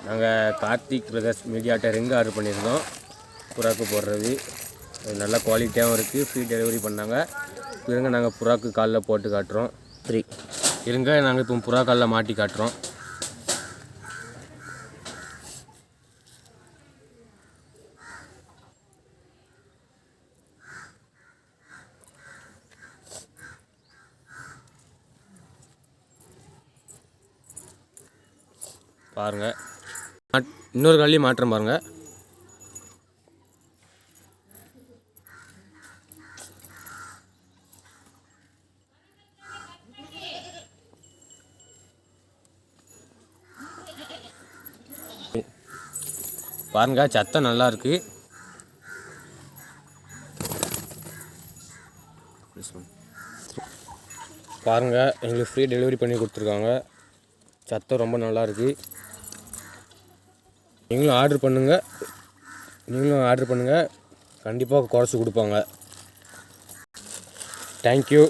நாங்கள் Karthik brothers மீடியாட்ட ring order பண்ணியிருந்தோம். புறாக்கு போடுறது நல்ல குவாலிட்டியாகவும் இருக்குது. ஃப்ரீ டெலிவரி பண்ணாங்க. இருங்க நாங்கள் புறாக்கு காலில் போட்டு காட்டுறோம். இருங்க நாங்கள் இப்போ புறா காலில் மாட்டி காட்டுறோம். பாருங்கள், இன்னொரு காலையும் மாற்றம் பாருங்கள். பாருங்கள், சத்தம் நல்லா இருக்குது. பாருங்கள், எங்களுக்கு ஃப்ரீ டெலிவரி பண்ணி கொடுத்துருக்காங்க. சத்தம் ரொம்ப நல்லா இருக்குது. நீங்களும் ஆர்டர் பண்ணுங்கள். கண்டிப்பாக குறைச்சி கொடுப்பாங்க. தேங்க்யூ.